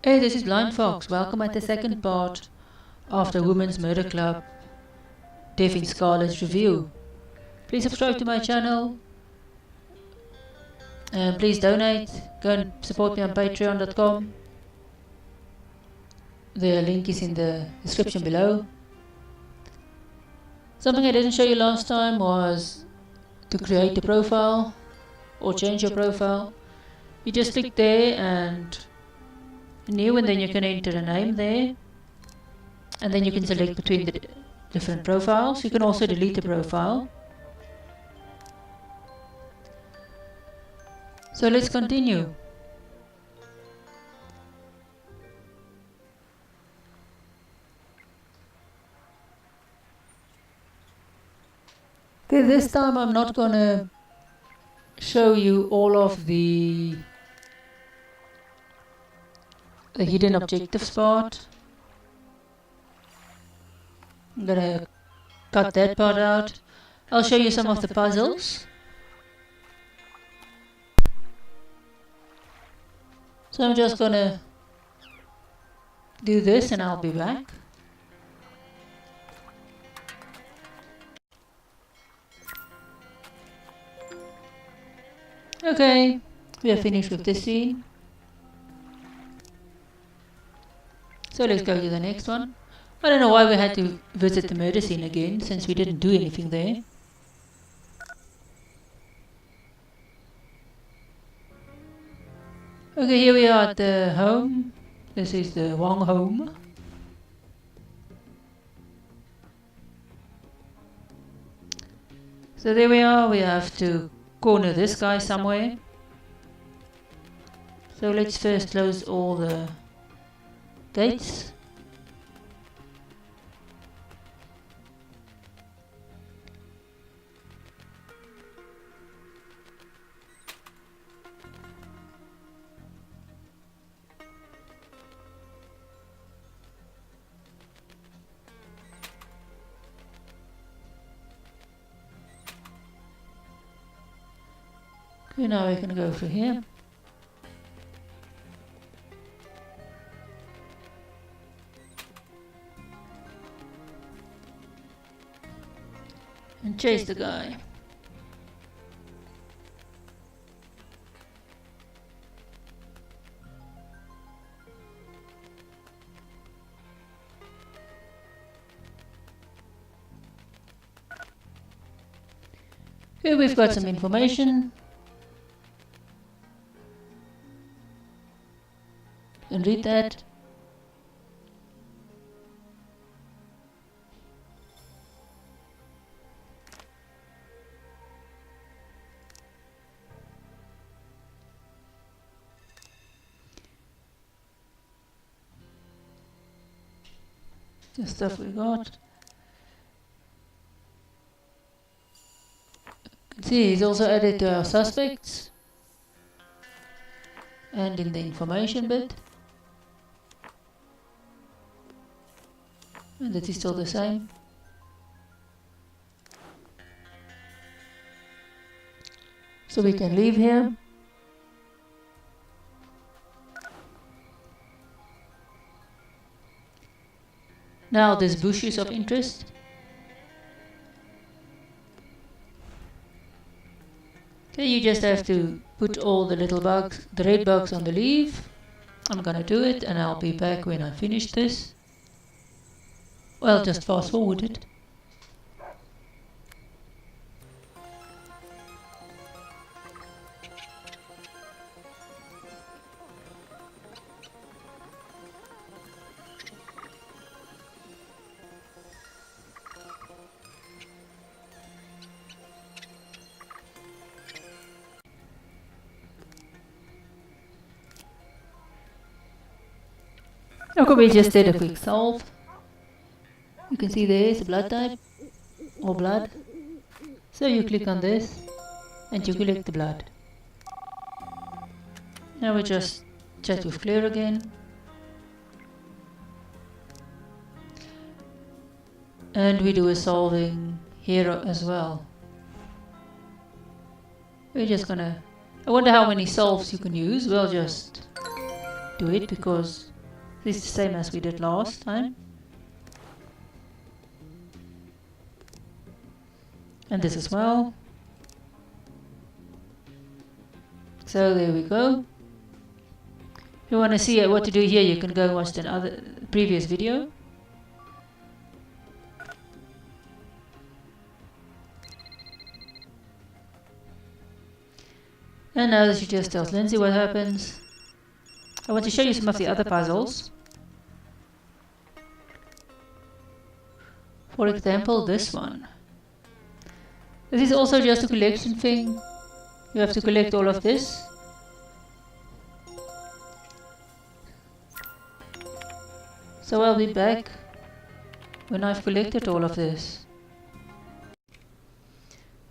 Hey, this is BlindFox. Welcome at the second part of the Women's Murder Club Death in Scarlet review. Please subscribe to my channel and please donate. Go and support me on patreon.com. The link is in the description below. Something I didn't show you last time was to create a profile or change your profile. You just click there and new, and then you can enter a name there, and then you can select between the different profiles. You can also delete the profile. So let's continue. Okay, this time I'm not gonna show you all of the hidden objectives part. I'm gonna cut that part out. I'll show you some of the puzzles. So I'm just gonna do this and I'll be back. Okay, we are finished with this scene. So let's go to the next one. I don't know why we had to visit the murder scene again, since we didn't do anything there. Okay, here we are at the home. This is the Wong home. So there we are, we have to corner this guy somewhere. So let's first close all the gates. Okay, now we can go through here. And chase the guy. Okay, we've got some information. And read that. The stuff we got. You can see he's also added to our suspects and in the information bit. And that is still the same. So we can leave here. Now this bush is of interest. Okay, you just have to put all the little bugs, the red bugs on the leaf. I'm gonna do it and I'll be back when I finish this. Well, just fast forward it. Okay, we just did a quick solve. You can see there is a blood type, or blood. So you click on this and you collect the blood. Now we just chat with Claire again. And we do a solving here as well. We're just gonna... I wonder how many solves you can use. We'll just do it because This is the same as we did last time. And this as well. So there we go. If you want to see what to do here, you can go and watch the previous video. And now that she just tells Lindsay what happens, I want to show you some of the other puzzles. For example, this one. This is also just a collection thing. You have to collect all of this. So I'll be back when I've collected all of this.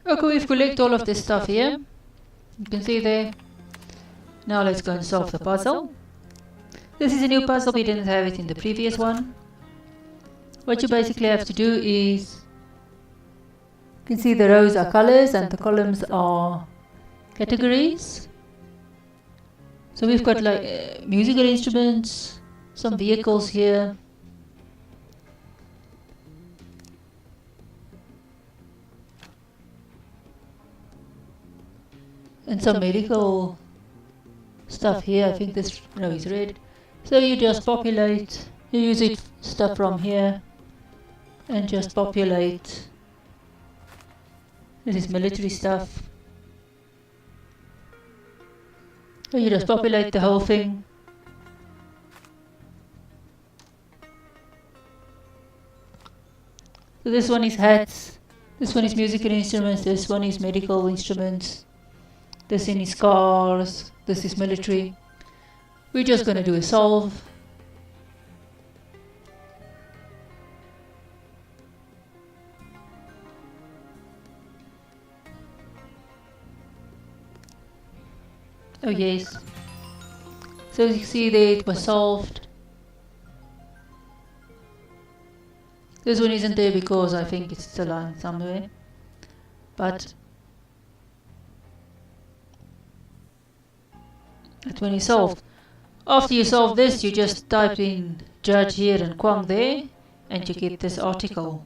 Okay, we've collected all of this stuff here. You can see there. Now let's go and solve the puzzle. This is a new puzzle, we didn't have it in the previous one. What you basically have to do is, you can see the rows are colors and the columns are categories. So we've got like musical instruments, some vehicles here. And some medical stuff here. I think this row is red. So you just populate, you use it stuff from here and just populate. This is military stuff. So you just populate the whole thing. So this one is hats, this one is musical instruments, this one is medical instruments. This one is cars, this is military. We're just going to do a solve. Oh yes. So you see there it was solved. This one isn't there because I think it's still on somewhere. But that one is solved. After you solve this, you just type in judge here and Kwang there, and you get this article.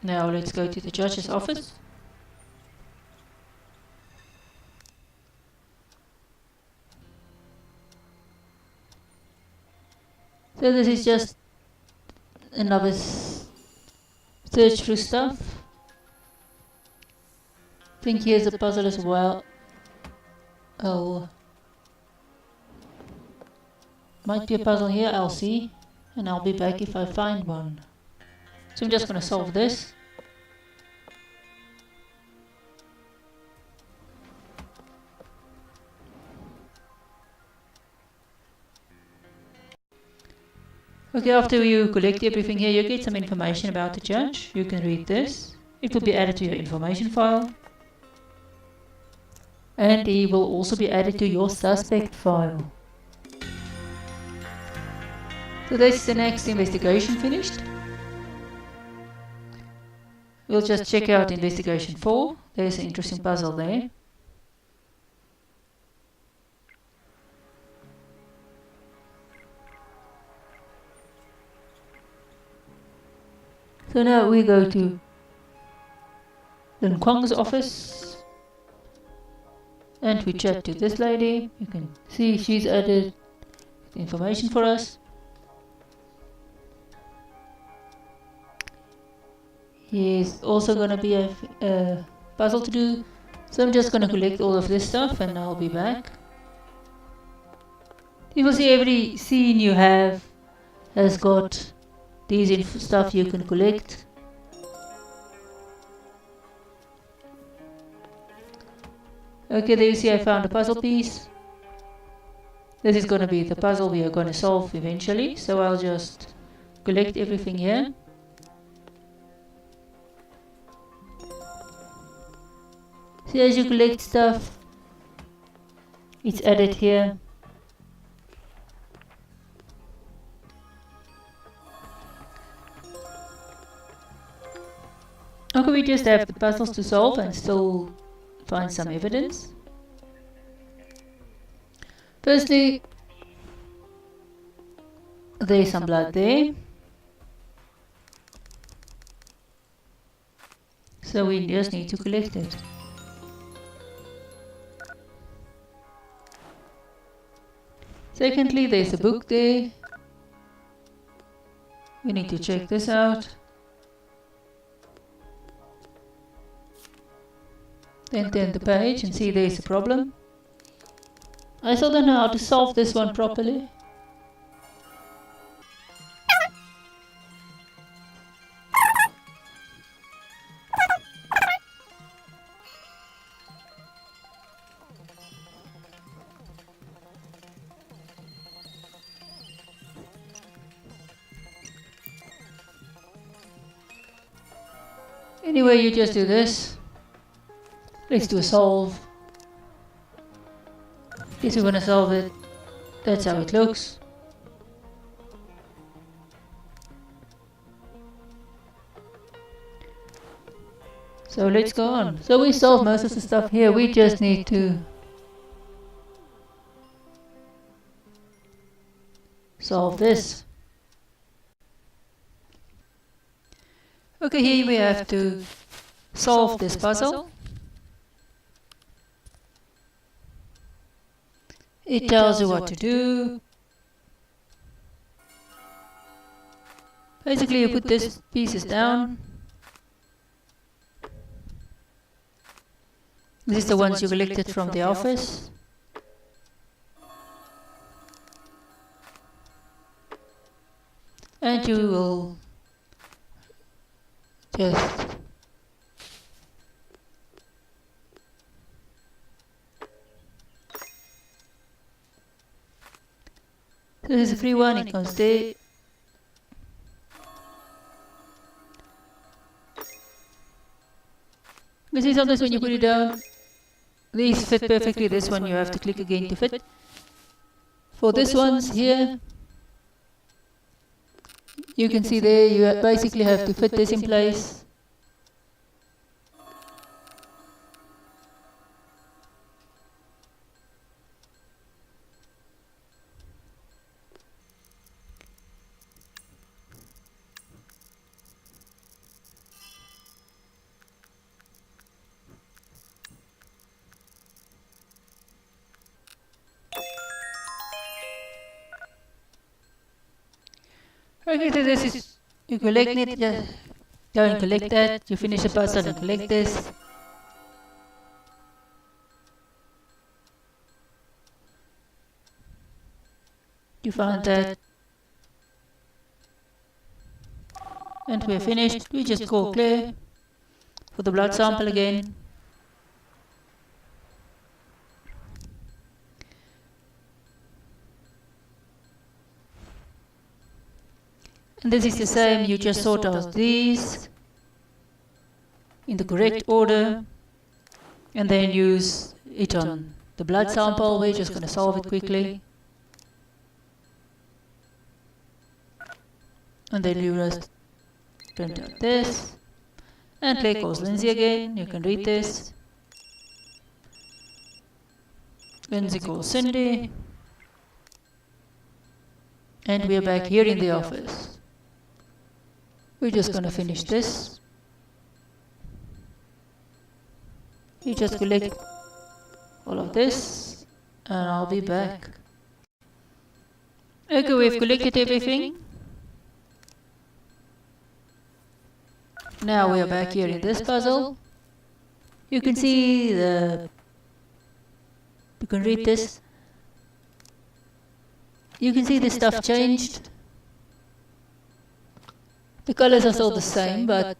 Now let's go to the judge's office. So this is just another search through stuff. I think here's a puzzle as well. Oh, might be a puzzle here, I'll see. And I'll be back if I find one. So I'm just going to solve this. Okay, after you collect everything here, you get some information about the judge. You can read this. It will be added to your information file. And he will also be added to your suspect file. So this is the next investigation finished. We'll just check out investigation 4. There's an interesting puzzle there. So now we go to Lin Kwang's office and we chat to this lady. You can see she's added the information for us. He's also going to be a puzzle to do. So I'm just going to collect all of this stuff and I'll be back. You will see every scene you have has got these stuff you can collect. Okay, there you see I found a puzzle piece. This is going to be the puzzle we are going to solve eventually. So I'll just collect everything here. See, as you collect stuff, it's added here. Okay, we just have the puzzles to solve and still find some evidence. Firstly, there's some blood there. So we just need to collect it. Secondly, there's a book there. We need to check this out. Then turn the page and see there's a problem. I still don't know how to solve this one properly. Anyway, you just do this. Let's do a solve. Guess we're gonna solve it. That's how it looks. So let's go on. So we solved most of the stuff here. We just need to solve this. Okay, here we have to solve this puzzle. It tells you what to do. Basically, you put these pieces down. These are the ones you collected from the office. And you will just this is a free one, it goes there. You see sometimes when you put it down, these fit perfectly. This one you have to click again to fit. For this ones here, you can see there you basically have to fit this in place. Okay, so this is, you collect it, just go and collect that, you finish the puzzle and collect this. You found that. And we're finished. We just go clear for the blood sample again. And this is the same, you just sort out these in the correct order and then use it on the blood sample. We're just going to solve it quickly. And then you just print out this and play calls Lindsay again. You can read this. Lindsay calls Cindy. And we are back here in the office. We're just going to finish this. You just collect all of this and I'll be back. Okay, we've collected everything. Now we are back here in this puzzle. You can see you can read this. You can see the stuff changed. The colors are still the same, but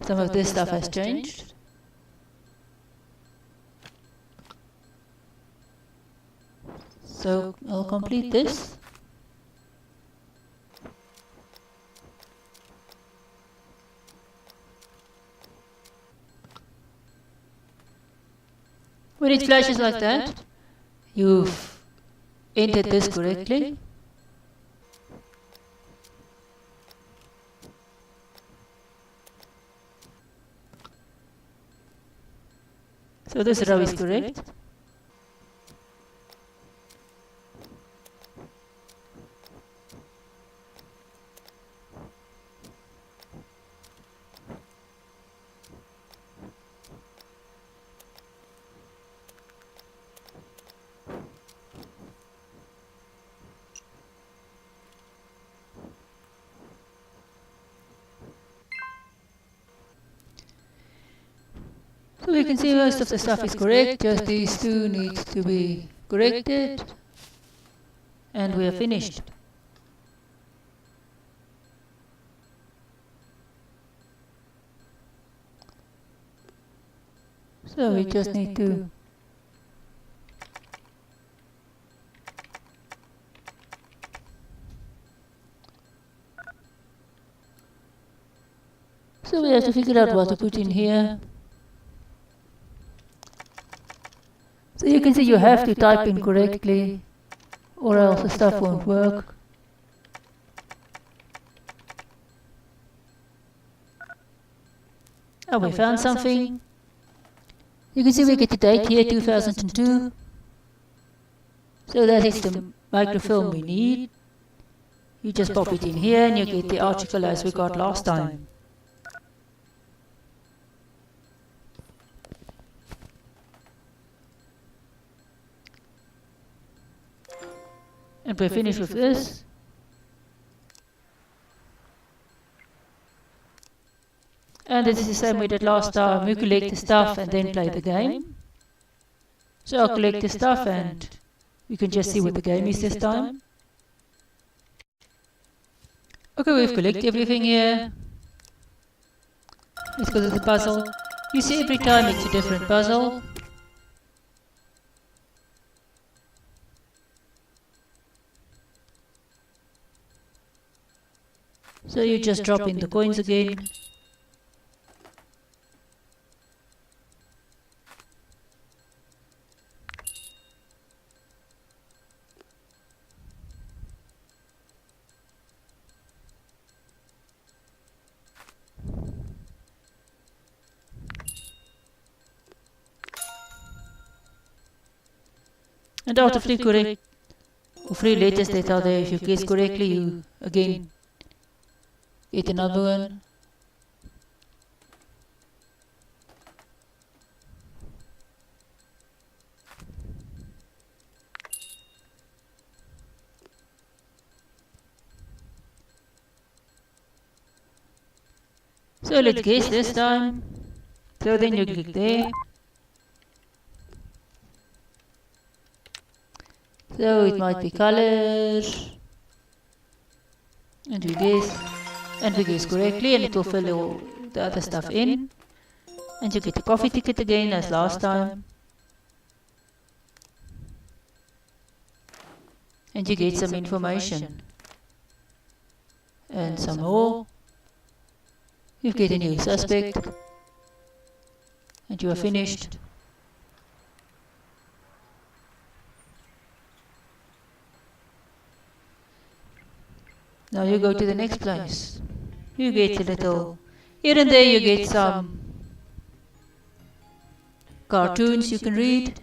some of this stuff has changed. So I'll complete this. When it flashes like that, you've entered this correctly. So this row is correct. So we can see most of the stuff is correct, just these two need to be corrected, and we are finished. So we just need to so we have to figure out what to put in here. So you can see you have to type in correctly, or else the stuff won't work. Oh, we found something. You can see we get the date here, 2002. So that is the microfilm we need. You just pop it in here and you get the article as we got last time. And we're finished with this. And this is the same we did last time. We collect the stuff and then play the game. So I'll collect the stuff and you can just see what the game is this time. Okay, we've collected everything here. Let's go to the puzzle. You see every time it's a different puzzle. So you just drop in the coins again. And out of 3 correct or 3 letters that are there, if you guess correctly, you again get another one. So let's guess this time. So then you click there. So it might be color. And we guess correctly, and it will fill all the other stuff in. And you get the coffee ticket again as last time. And you get some information. And some more. You get a new suspect. And you are finished. Now you go to the next place. You get a little, here and there you get some cartoons you can read.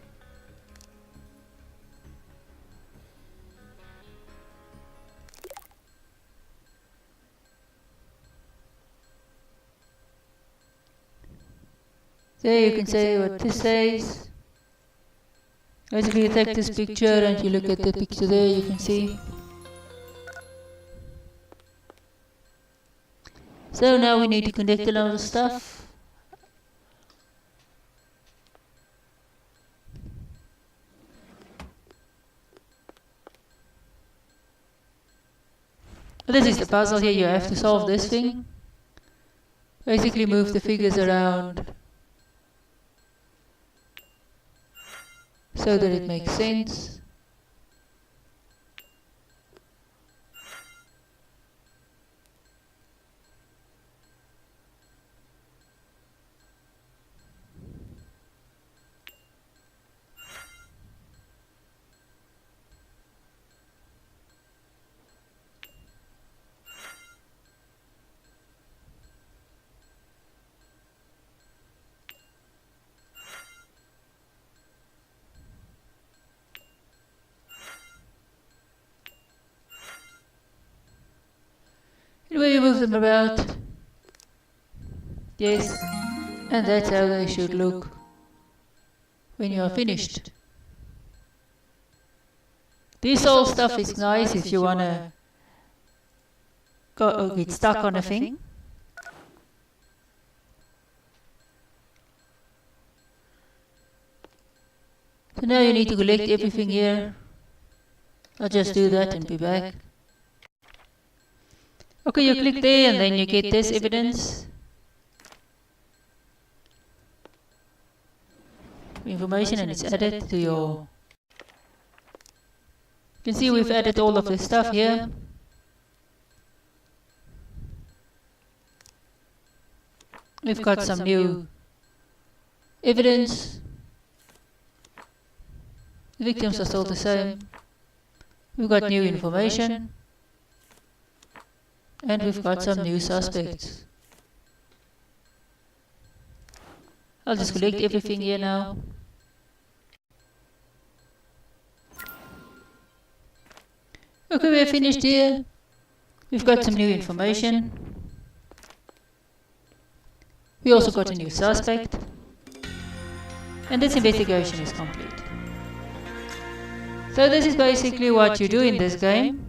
There you can say what this says. Basically you take this picture and you look at the picture there, you can see. So now we need to connect a lot of stuff. This is the puzzle here, you have to solve this thing. Basically move the figures around so that it makes sense. Okay, you move them about. Yes, and that's how they should look when you are finished. This whole stuff is nice if you wanna get stuck on a thing. So now you need to collect everything here. I'll just do that and be back. Okay, you click there and then you get this evidence. Information, and it's added to your... You can see we've added all of this stuff here. We've got some new evidence. The victims are still the same. We've got new information. And we've got some new suspects. I'll just collect everything here now. Okay, we're finished here. We've got some new information. We also got a new suspect. And this investigation is complete. So this is basically what you do in this game.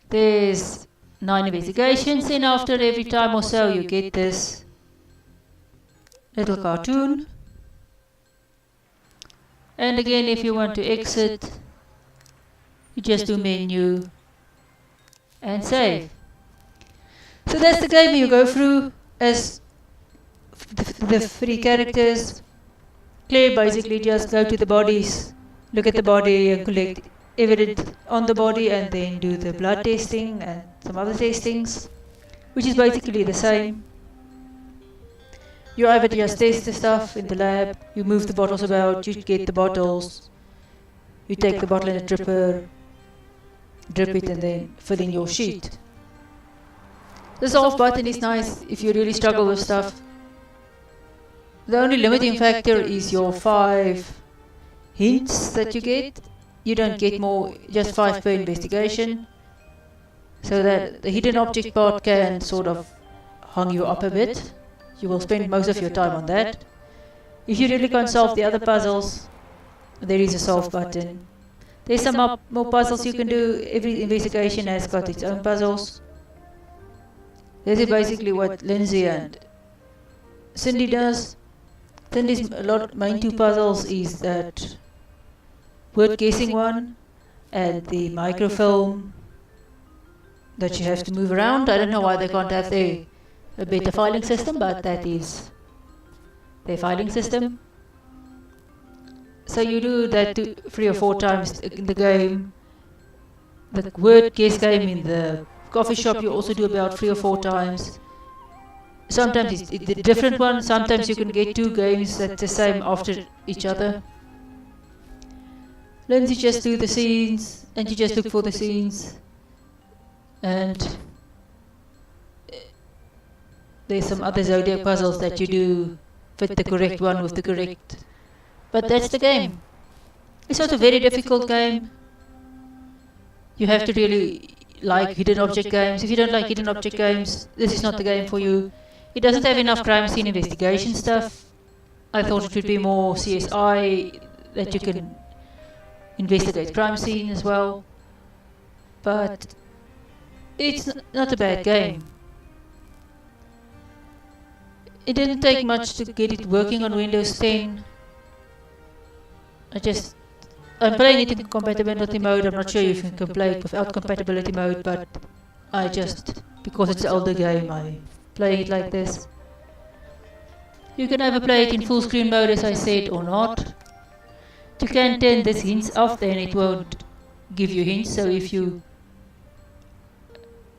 There's 9 investigations, and after every time or so you get this little cartoon. And again, if you want to exit, you just do menu and save. So that's the game. You go through as the 3 characters. Claire basically just go to the bodies, look at the body and collect evidence on the body, and then do the blood testing and some other testings, which is basically the same. You either just test the stuff in the lab, you move the bottles about, you get the bottles, you take the bottle in a dripper, drip it and then fill in your sheet. The solve button is nice if you really struggle with stuff. The only limiting factor is your 5 hints that you get. You don't get more, just 5 per investigation. So that the hidden object part can sort of hang you up a bit. You will spend most of your time on that. If you really can't solve the other puzzles, there is a solve button. There's some more puzzles you can do. Every investigation has got its own puzzles. This is basically what Lindsay and Cindy does. Cindy's main 2 puzzles is that word guessing one and the microfilm that you have to move around. I don't know why they can't have a better filing system, but that is their filing system. So you do that 3 or 4 times in the game. The word guess game in the coffee shop you also do about 3 or 4 times. Sometimes it's a different one. Sometimes you can get 2 games that's the same after each other. Lindsay just do the scenes, and you just look for the scenes. And there's some other zodiac puzzles that you do fit the correct one with the correct. But that's the game. It's not a very difficult game. You have to really like hidden object games. If you don't like hidden object games, this is not the game for you. It doesn't have enough crime scene investigation stuff. I thought it would be more CSI, that you can investigate crime scene as well. But it's not a bad game. It didn't take much to get it working on Windows 10. I'm playing it in compatibility mode. I'm not sure if you can play it without compatibility mode, but because it's an older game, I play it like this. You can either play it in full screen mode, as I said, or not. You can turn these hints off, then it won't give you hints. So if you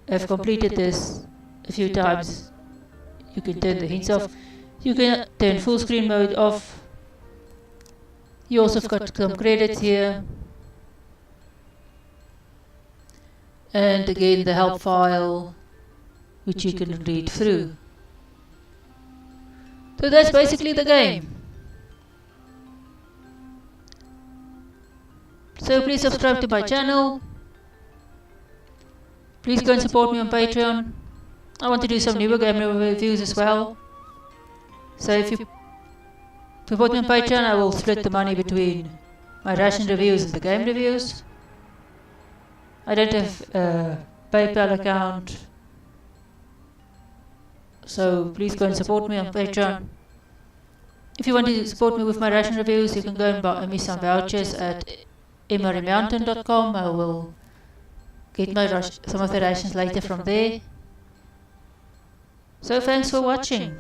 have completed this a few times, you can turn the hints off. You can turn full screen mode off. You also have got some credits here. And again the help file, which you can read through. So that's basically the game. So please subscribe to my channel. Please go and support me on Patreon. I want to do some newer game reviews as well. So if you support me on Patreon, I will split the money between my Ration reviews and the game reviews. I don't have a PayPal account, so please go and support me on Patreon. If you want to support me with my Ration reviews, you can go and buy me some vouchers at MREMountain.com. I will get some of the rations later from there. So thanks for watching.